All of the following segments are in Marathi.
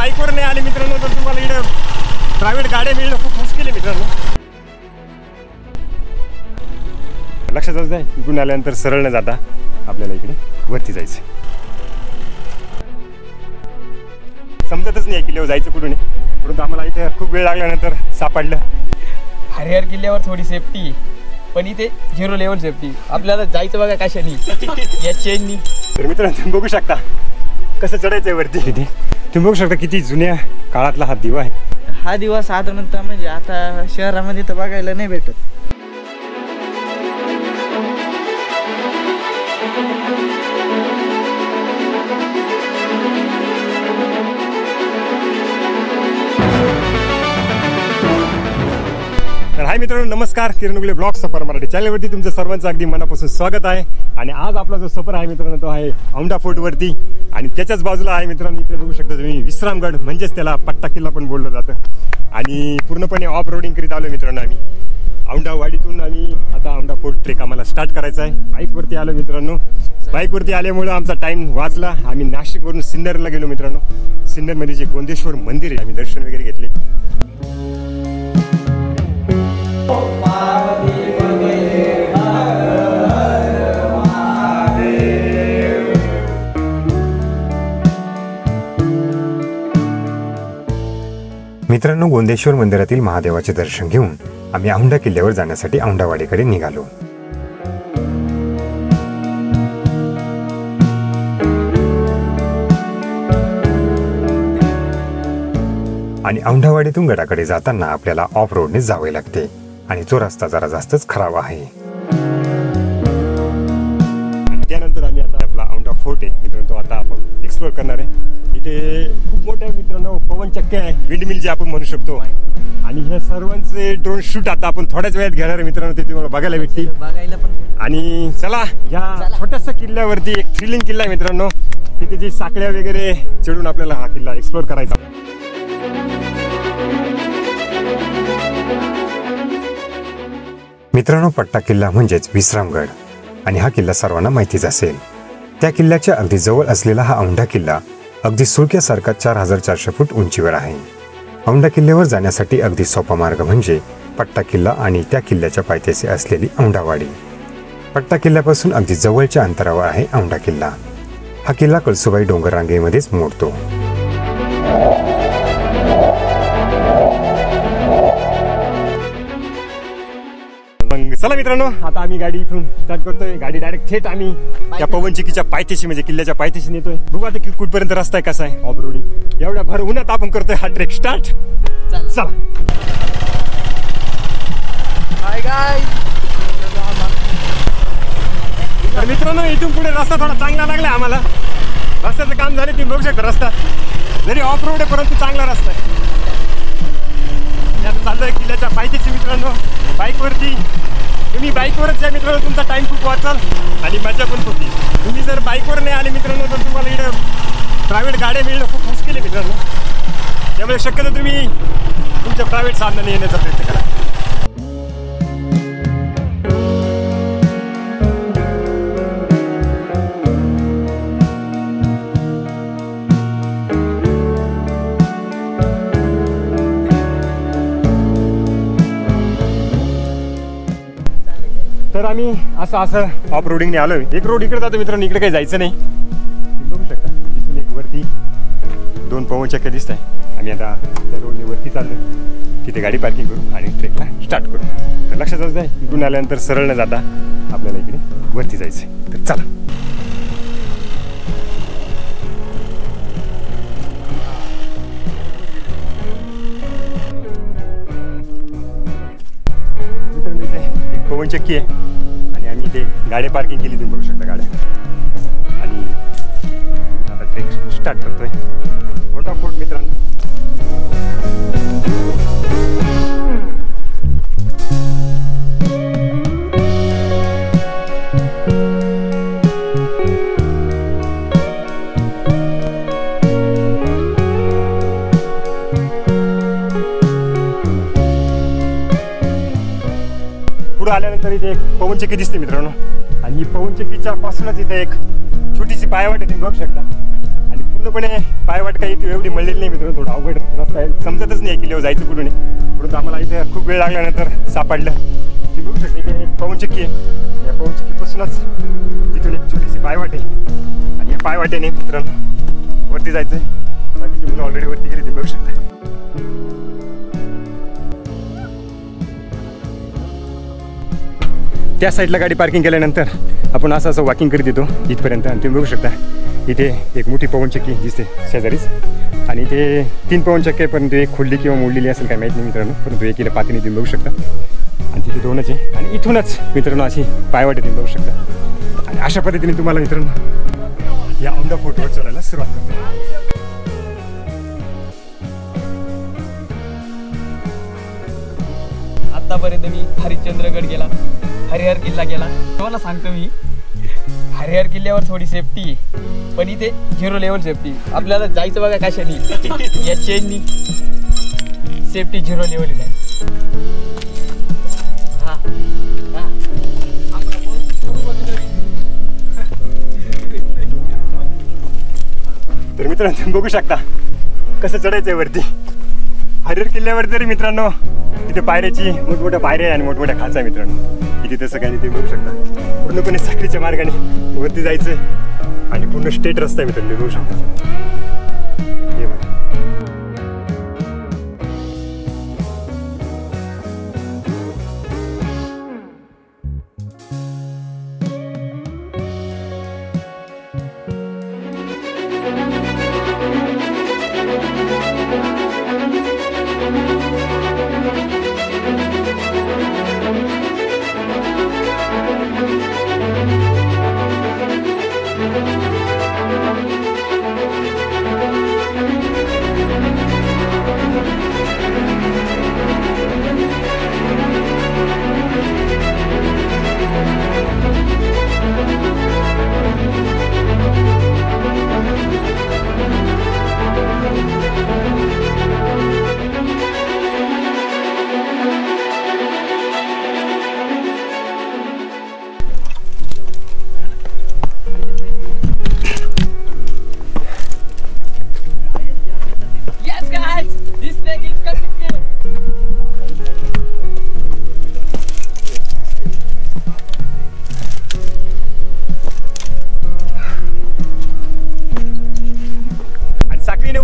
बाईकवर नाही आले मित्रांनो तर तुम्हाला इकडे प्रायव्हेट गाड्या मिळणं खूप मुश्किल आहे मित्रांनो. लक्षात असू द्या, इकडून आल्यानंतर सरळ न जाता आपल्याला इकडे वरती जायचं. समजतच नाही किल्ल्यावर जायचं कुठून आहे, परंतु आम्हाला इथे खूप वेळ लागल्यानंतर सापडलं. हरिहर किल्ल्यावर थोडी सेफ्टी, पण इथे 0 लेवल सेफ्टी. आपल्याला जायचं बघा कशानी, या चेननी. तर मित्रांनो तुम्ही बघू शकता कसं चढायचं आहे वरती. तिथे तुम्ही बघू शकता किती जुन्या काळातला हा दिवा आहे. हा दिवा साधारणतः म्हणजे आता शहरामध्ये तर बघायला नाही भेटत. तर हाय मित्रांनो, नमस्कार. किरण उगले ब्लॉग सफर मराठी चॅनलवरती तुमचं सर्वांचं अगदी मनापासून स्वागत आहे. आणि आज आपला जो सफर आहे मित्रांनो तो आहे औंढा फोर्टवरती. आणि त्याच्याच बाजूला आहे मित्रांनो, इकडे बघू शकता तुम्ही विश्रामगड, म्हणजेच त्याला पट्टा किल्ला पण बोललं जातं. आणि पूर्णपणे ऑफ रोडिंग करीत आलो मित्रांनो आम्ही. औंढावाडीतून आम्ही आता औंढा फोर्ट ट्रेक आम्हाला स्टार्ट करायचा आहे. बाईकवरती आलो मित्रांनो. बाईकवरती आल्यामुळं आमचा टाईम वाचला. आम्ही नाशिकवरून सिन्नरला गेलो मित्रांनो. सिन्नरमध्ये जे गोंदेश्वर मंदिर आहे आम्ही दर्शन वगैरे घेतले. मित्रांनो, गोंदेश्वर मंदिरातील महादेवाचे दर्शन घेऊन आम्ही औंढा किल्ल्यावर जाण्यासाठी औंढावाडीकडे निघालो. आणि औंढावाडीतून गडाकडे जाताना आपल्याला ऑफ रोडने जावे लागते आणि तो रस्ता जरा जास्तच खराब आहे. आणि त्यानंतर आम्ही आता आपला औंढा फोर्ट आहे मित्रांनो तो आता आपण एक्सप्लोर करणार आहे. इथे खूप मोठ्या मित्रांनो पवन चक्की आहे, विंडमिल जे आपण म्हणू शकतो. आणि ह्या सर्वांचे ड्रोन शूट आता आपण थोड्याच वेळात घेणार आहे मित्रांनो, ते तुम्हाला बघायला भेटतील. आणि चला या छोट्याशा किल्ल्यावरती एक थ्रिलिंग किल्ला आहे मित्रांनो. तिथे जी साखळ्या वगैरे चढून आपल्याला हा किल्ला एक्सप्लोर करायचा. मित्रांनो, पट्टा किल्ला म्हणजेच विश्रामगड आणि हा किल्ला सर्वांना माहितीच असेल. त्या किल्ल्याच्या अगदी जवळ असलेला हा औंढा किल्ला अगदी सुळक्यासारखा 4400 फूट उंचीवर आहे. औंढा किल्ल्यावर जाण्यासाठी अगदी सोपा मार्ग म्हणजे पट्टा किल्ला आणि त्या किल्ल्याच्या पायथ्याशी असलेली औंढावाडी. पट्टा किल्ल्यापासून अगदी जवळच्या अंतरावर आहे औंढा किल्ला. हा किल्ला कळसुबाई डोंगर रांगेमध्येच मोडतो. चला मित्रांनो, आता आम्ही गाडी इथून स्टार्ट करतोय. गाडी डायरेक्ट थेट आम्ही त्या पवनचक्कीच्या पायथ्याशी म्हणजे किल्ल्याच्या पायथ्याशी नेतोय. बघू आता कुठपर्यंत रस्ता आहे, कसा आहे ऑफ रोडिंग. एवढ्या भर उन्हात आपण करतोय हा ट्रेक स्टार्ट. चला तर मित्रांनो, इथून पुढे रस्ता थोडा चांगला लागला आम्हाला. रस्त्याचं काम झाले तुम्ही बघू शकता. रस्ता जरी ऑफ रोड आहे परंतु चांगला रस्ता आहे. त्यात चाललोय किल्ल्याच्या पायथ्याशी मित्रांनो बाईकवरती. तुम्ही बाईकवरच या मित्रांनो, तुमचा टाइम खूप वाचाल आणि मजा पण होती. तुम्ही जर बाईकवर नाही आले मित्रांनो तर तुम्हाला इकडे प्रायव्हेट गाड्या मिळणं खूप मुश्किल आहे मित्रांनो. त्यामुळे शक्यतो तुम्ही तुमच्या प्रायव्हेट साधनाने येण्याचा प्रयत्न करा. तर आम्ही असं ऑफ रोडिंगने आलोय. एक रोड इकडे जातो मित्रांनो, इकडे काही जायचं नाही. तुम्ही बघू शकता इथून एक वरती 2 पवन चक्क्या दिसत आहे. आम्ही आता त्या रोडने वरती चाललोय. तिथे गाडी पार्किंग करू आणि ट्रेकला स्टार्ट करू. तर लक्षात असू द्या, इकडून आल्यानंतर सरळ न जाता आपल्याला इकडे वरती जायचंय. तर चला. मित्रांनो, इथे एक पवन चक्की आहे आणि आम्ही इथे गाड्या पार्किंग केली. तुम्ही बघू शकता गाड्या. आणि आता ट्रेक स्टार्ट करतोय औंढा फोर्ट मित्रांनो. पुढे आल्यानंतर इथे एक पवनचक्की दिसते मित्रांनो. आणि ही पवनचक्कीच्या पासूनच इथे एक छोटीशी पायवाट आहे, तुम्ही बघू शकता. आणि पूर्णपणे पायवाट काही इथे एवढी मळलेली नाही मित्रांनो, थोडा अवघड रस्ता आहे, समजतच नाही किल्ल्यावर जायचं कुठून आहे. परंतु आम्हाला इथे खूप वेळ लागल्यानंतर सापडलं. ती बघू शकते की एक पवनचक्की आहे. या पवनचक्कीपासूनच इथून एक छोटीशी पायवाट आहे आणि या पायवाटेने मित्रांनो वरती जायचं आहे. बाकीची मुलं ऑलरेडी वरती गेली, ते बघू शकता. त्या साईडला गाडी पार्किंग केल्यानंतर आपण असं वॉकिंग करीत येतो इथपर्यंत. आणि तुम्ही बघू शकता इथे एक मोठी पवनचक्की दिसते शेजारीच. आणि इथे 3 पवनचक्की, परंतु एक खुलली किंवा मोडलेली असेल काय माहीत नाही मित्रांनो, परंतु एकीला पातीने तुम्ही बघू शकता. आणि तिथे 2च आहे. आणि इथूनच मित्रांनो अशी पायवाट तुम्ही बघू शकता. आणि अशा पद्धतीने तुम्हाला मित्रांनो या औंढा फोर्टवर चढायला सुरुवात करते. आतापर्यंत मी हरिश्चंद्रगड गेला, हरिहर किल्ला गेला. तुम्हाला सांगतो मी, हरिहर किल्ल्यावर थोडी सेफ्टी, पण इथे 0 लेवल सेफ्टी. आपल्याला जायचं बघा कशानी, या चेननी. सेफ्टी 0 लेवल नाही. तर मित्रांनो तुम्ही बघू शकता कसं चढायचं आहे वरती. हरिहर किल्ल्यावर तरी मित्रांनो तिथे पायऱ्याची मोठमोठ्या पायऱ्या आणि मोठमोठ्या खाचा आहे मित्रांनो. इथे तसं काही नाही, ते बघू शकता. पूर्णपणे साखळीच्या मार्गाने वरती जायचं आणि पूर्ण स्ट्रेट रस्ता आहे मित्रांनो, बघू शकता. हे बघा.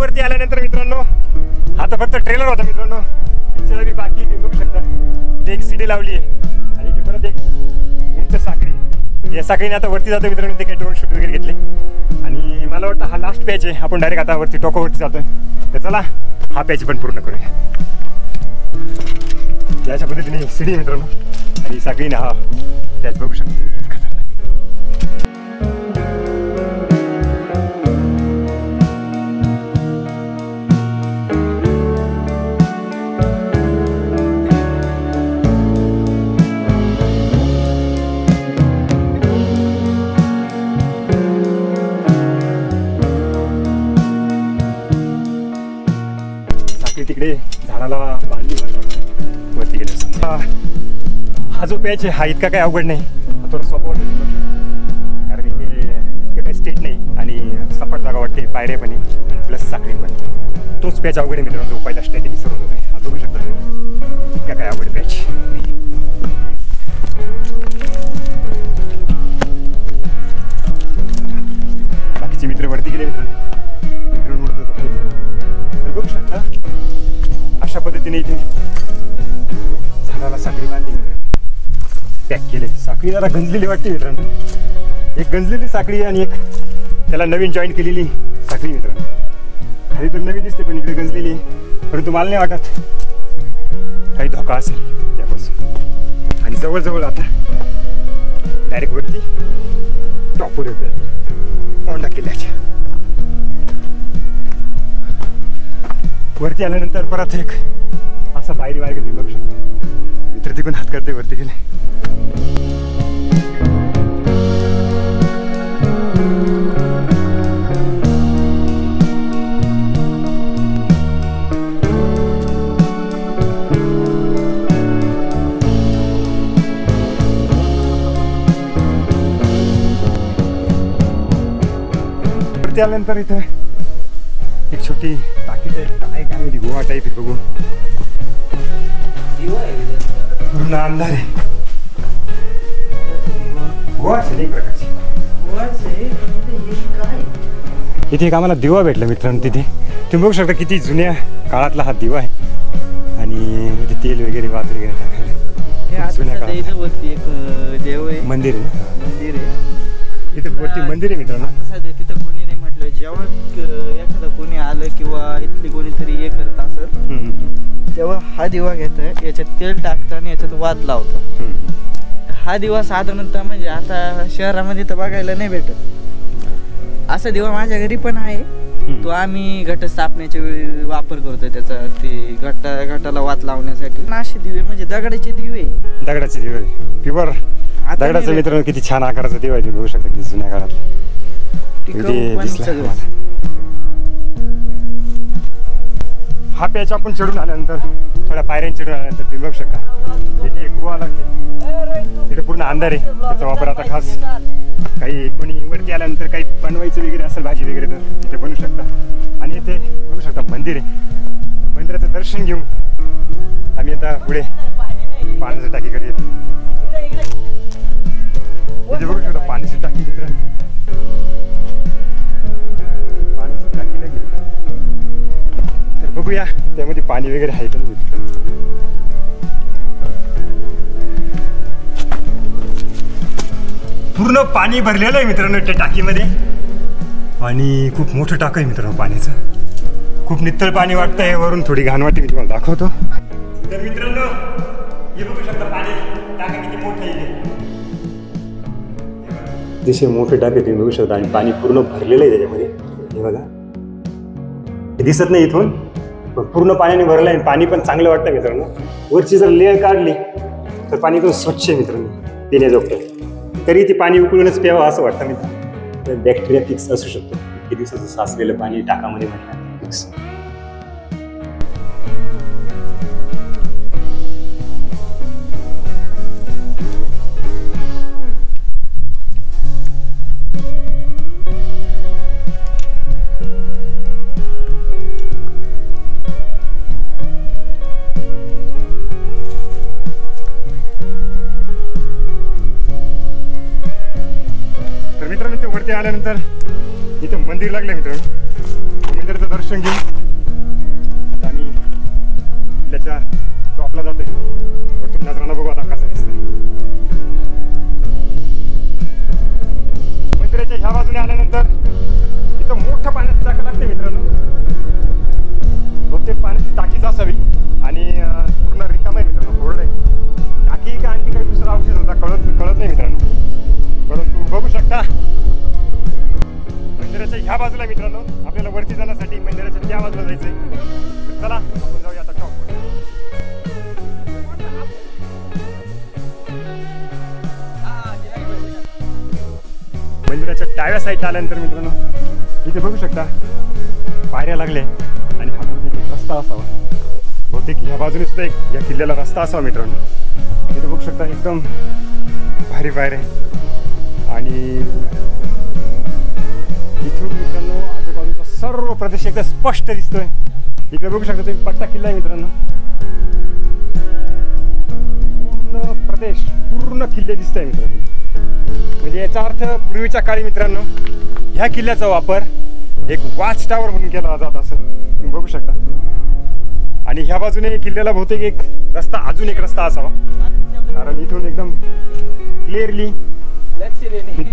वरती आल्यानंतर मित्रांनो आता फक्त ट्रेलर होता मित्रांनो, पिक्चर बी बाकी तुम्ही बघू शकता. ते एक सीडी लावली आहे आणि इथे परत एक उंच साखळी. या साखळीने आता वरती जातो मित्रांनो. ते काही ड्रोन शूट वगैरे घेतले आणि मला वाटतं हा लास्ट पॅच आहे. आपण डायरेक्ट आता वरती टोकावरती जातोय. तर चला हा पॅच पण पूर्ण करूया. याच्या पद्धतीने सीडी मित्रांनो आणि साखळीने हा पॅच बघू शकता तुम्ही किती खतरनाक. तिकडे झाडाला बांधली वरती गेले. समजा हा जो पॅच आहे हा इतका काही अवघड नाही, हा थोडा सोपा वाटतो कारण इथे इतकं काही स्टेट नाही आणि सपाट जागा वाटते, पायऱ्या पण आहे आणि प्लस साखळी पण. तोच पॅच अवघड आहे मित्रांनो जो पहिला स्टार्टिंग सुरू होतो. हा बघू शकता तुम्ही इतका काय अवघड पॅच. बाकीचे मित्र वरती गेले मित्रांनो तर बघू शकता अशा पद्धतीने इथे झाडाला साखळी बांधली पॅक केले. साखळी जरा गंजलेली वाटते मित्रांनो, एक गंजलेली साखळी आणि एक त्याला नवीन जॉईन केलेली साखळी मित्रांनो. खाली तर नवी दिसते पण इकडे गंजलेली आहे, परंतु मला नाही वाटत काही धोका असेल त्यापासून. आणि जवळजवळ आता डायरेक्ट वरती टॉपवर येतो औंढा किल्ल्याच्या. वरती आल्यानंतर परत एक असा पायरी मार्ग तुम्ही बघू शकता. मित्र तिकडून हात करते वरती गेले. वरती आल्यानंतर इथे एक छोटी टाकी टाईप काय काय माहिती गोवा टाईप आहे बघू. पूर्ण अंधार आहे. गोवाच आहे एक प्रकारची. इथे एक आम्हाला दिवा भेटला मित्रांनो. तिथे तुम्ही बघू शकता किती जुन्या काळातला हा दिवा आहे. आणि इथे तेल वगैरे वात वगैरे टाकायला जुन्या काळात वरती एक देव आहे, मंदिर आहे ना. मंदिर आहे इथे वरती मंदिर आहे मित्रांनो. सध्या तिथं कोणी नाही म्हटलं. जेव्हा एखादं कोणी आलं किंवा इथली कोणीतरी हे करत असेल तेव्हा हा दिवा घेतं, याच्यात तेल टाकतं आणि याच्यात वात लावतं. हा दिवा साधारणतः म्हणजे आता शहरामध्ये तर बघायला नाही भेटत. असा दिवा माझ्या घरी पण आहे. तो आम्ही घट स्थापनेच्या वेळी वापर करतोय त्याचा. ते घटाला वात लावण्यासाठी. असे दिवे म्हणजे दगडाचे दिवे. दगडाचे दिवे प्युअर दगडाचा मित्रांनो. किती छान आकाराचा दिवा आहे. तुम्ही बघू शकता किती जुन्या काळातला. हा पॅच आपण चढून आल्यानंतर थोड्या पायऱ्यां चढून आल्यानंतर तुम्ही बघू शकता इथे एक गुहा लागते. तिथे पूर्ण अंधार आहे. त्याचा वापर आता खास काही कोणी वरती आल्यानंतर काही बनवायचं वगैरे असेल भाजी वगैरे तर तिथे बनवू शकता. आणि इथे बघू शकता मंदिर आहे. मंदिराचं दर्शन घेऊन आम्ही आता पुढे पाण्याच्या टाकीकडे येतो. इथे बघू शकता पाण्याची टाकी मित्रांनो. पाण्याची टाकीला गेलो तर बघूया त्यामध्ये पाणी वगैरे आहे का नाही. पूर्ण पाणी भरलेलं आहे मित्रांनो त्या टाकीमध्ये. आणि खूप मोठं टाक आहे मित्रांनो पाण्याचं. खूप नितळ पाणी वाटतंय. वरून थोडी घाण वाटते. मी तुम्हाला दाखवतो. तर मित्रांनो हे बघू शकता पाणी टाका किती मोठं आहे. अतिशय मोठं टाक आहे तुम्ही बघू शकता. आणि पाणी पूर्ण भरलेलं आहे त्याच्यामध्ये. हे बघा हे दिसत नाही इथून पण पूर्ण पाण्याने भरलं आहे. पाणी पण चांगलं वाटतं मित्रांनो. वरची जर लेअर काढली तर पाणी एकदम स्वच्छ आहे मित्रांनो पिण्याजोगतं. तरी ते पाणी उकळूनच प्यावं असं वाटतं मित्रांनो. तर बॅक्टेरिया फिक्स असू शकतो. किती दिवसाचं साचलेलं पाणी टाकामध्ये म्हणणार फिक्स. वरती आल्यानंतर इथे मंदिर लागलं मित्रांनो. मंदिराचं दर्शन घेऊन आता आम्ही किल्ल्याच्या टॉपला जातोय. वरतून नजराना बघू आता कसा दिसतोय. मंदिराच्या ह्या बाजूने आल्यानंतर इथं मोठं पाण्याचं टाकं लागते मित्रांनो. बहुतेक पाण्याची टाकीच असावी आणि पूर्ण रिकाम आहे मित्रांनो. कोरडं आहे. टाकी का आणखी काही दुसरा औषध होता कळत नाही मित्रांनो. परंतु बघू शकता मंदिराच्या ह्या बाजूला मित्रांनो आपल्याला वरती जाण्यासाठी मंदिराच्या त्या बाजूला जायचंय. तर चला आपण जाऊया आता टॉपवर. मंदिराच्या डाव्या साईडला आल्यानंतर मित्रांनो इथे बघू शकता पायऱ्या लागल्या. आणि हा बहुतेक एक रस्ता असावा. बहुतेक ह्या बाजूने सुद्धा एक या किल्ल्याला रस्ता असावा मित्रांनो. इथे बघू शकता एकदम भारी पायऱ्या. आणि इथून मित्रांनो आजूबाजूचा सर्व प्रदेश एकदम स्पष्ट दिसतोय. इकडे बघू शकता तुम्ही पट्टा किल्ला आहे मित्रांनो. पूर्ण प्रदेश पूर्ण किल्ले दिसत आहे मित्रांनो. म्हणजे याचा अर्थ पूर्वीच्या काळी मित्रांनो ह्या किल्ल्याचा वापर एक वॉच टावर म्हणून केला जात असं तुम्ही बघू शकता. आणि ह्या बाजूने किल्ल्याला बहुतेक एक रस्ता अजून एक रस्ता असावा. कारण इथून एकदम क्लिअरली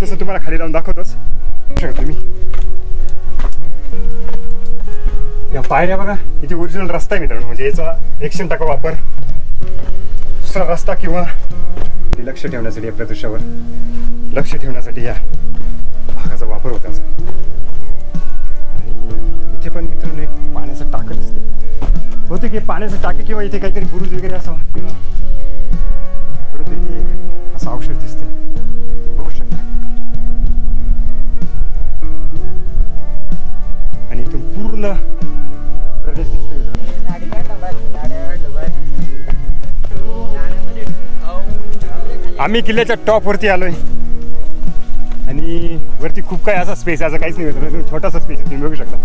तसं तुम्हाला खाली जाऊन दाखवतोच. तुम्ही या पायऱ्या बघा. इथे ओरिजिनल रस्ता आहे मित्रांनो. म्हणजे याचा 100% वापर दुसरा रस्ता किंवा लक्ष ठेवण्यासाठी आपल्या दृश्यावर लक्ष ठेवण्यासाठी या भागाचा वापर होता. आणि इथे पण मित्रांनो एक पाण्याचं टाकं दिसते. बहुतेक हे पाण्याचं टाके किंवा इथे काहीतरी बुरुज वगैरे असावा. परंतु इथे एक असं औषध दिसते. बघू शकता. आणि इथून पूर्ण प्रदेश दिसतोय. आम्ही किल्ल्याच्या टॉप वरती आलोय. आणि वरती खूप काही असा स्पेस आहे. असं काहीच नाही मित्रांनो. छोटासा स्पेस आहे तुम्ही बघू शकता.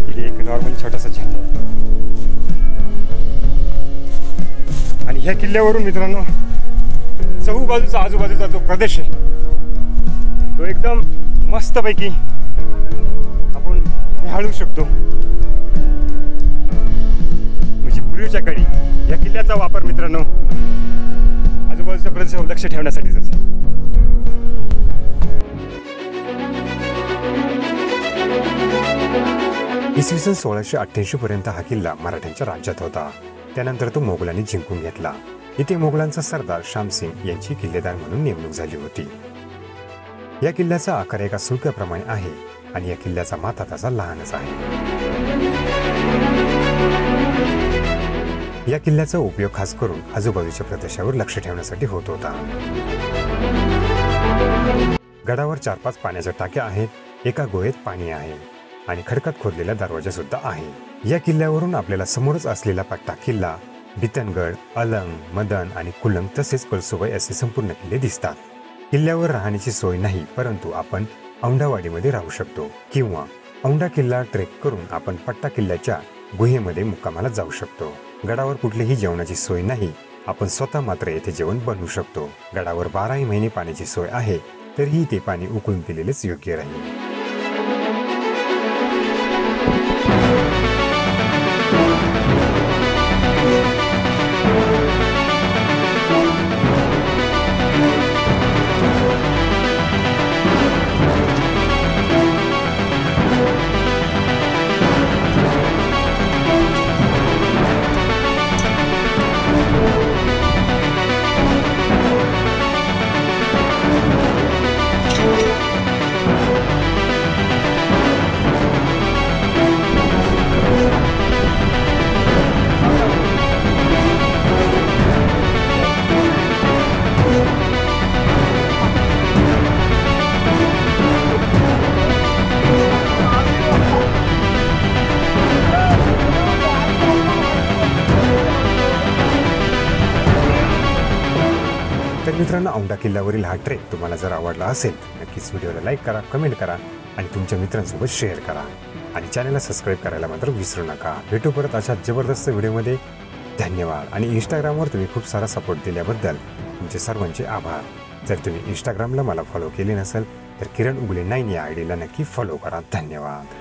इथे एक नॉर्मली छोटासा झेंडा आहे. आणि ह्या किल्ल्यावरून मित्रांनो चहूबाजूचा आजूबाजूचा जो प्रदेश आहे तो एकदम मस्तपैकी आपण निहाळू शकतो. म्हणजे पूर्वीच्या काळी या किल्ल्याचा वापर मित्रांनो आजूबाजूच्या प्रदेशावर लक्ष ठेवण्यासाठीच असतो. इसवी सन 1688 पर्यंत हा किल्ला मराठ्यांच्या राज्यात होता. त्यानंतर तो मोगलांनी जिंकून घेतला. इथे मोगलांचा सरदार श्यामसिंग यांची किल्लेदार म्हणून नेमणूक झाली होती. या किल्ल्याचा आकार एका सुळक्याप्रमाणे आहे आणि या किल्ल्याचा माथा तसा लहानच आहे. या किल्ल्याचा उपयोग खास करून आजूबाजूच्या प्रदेशावर लक्ष ठेवण्यासाठी होत होता. गडावर 4-5 पाण्याच्या टाक्या आहेत. एका गोळ्यात पाणी आहे आणि खडकात खोदलेला दरवाजा सुद्धा आहे. या किल्ल्यावरून आपल्याला समोरच असलेला पट्टा किल्ला, बितनगड, अलंग, मदन आणि कुलंग तसेच कळसुबाई असे संपूर्ण किल्ले दिसतात. किल्ल्यावर राहण्याची सोय नाही, परंतु आपण औंढावाडीमध्ये राहू शकतो किंवा औंढा किल्ला ट्रेक करून आपण पट्टा किल्ल्याच्या गुहेमध्ये मुक्कामाला जाऊ शकतो. गडावर कुठलीही जेवणाची सोय नाही, आपण स्वतः मात्र येथे जेवण बनवू शकतो. गडावर 12ही महिने पाण्याची सोय आहे, तरीही ते पाणी उकळून पिलेलेच योग्य राहील. तर मित्रांनो, औंढा किल्ल्यावरील हा ट्रेक तुम्हाला जर आवडला असेल तर नक्कीच व्हिडिओला लाईक करा, कमेंट करा आणि तुमच्या मित्रांसोबत शेअर करा आणि चॅनलला सबस्क्राईब करायला मात्र विसरू नका. भेटू परत अशा जबरदस्त व्हिडिओमध्ये. धन्यवाद. आणि इंस्टाग्रामवर तुम्ही खूप सारा सपोर्ट दिल्याबद्दल तुमचे सर्वांचे आभार. जर तुम्ही इंस्टाग्रामला मला फॉलो केले नसेल तर किरण उगले 9 या आयडीला नक्की फॉलो करा. धन्यवाद.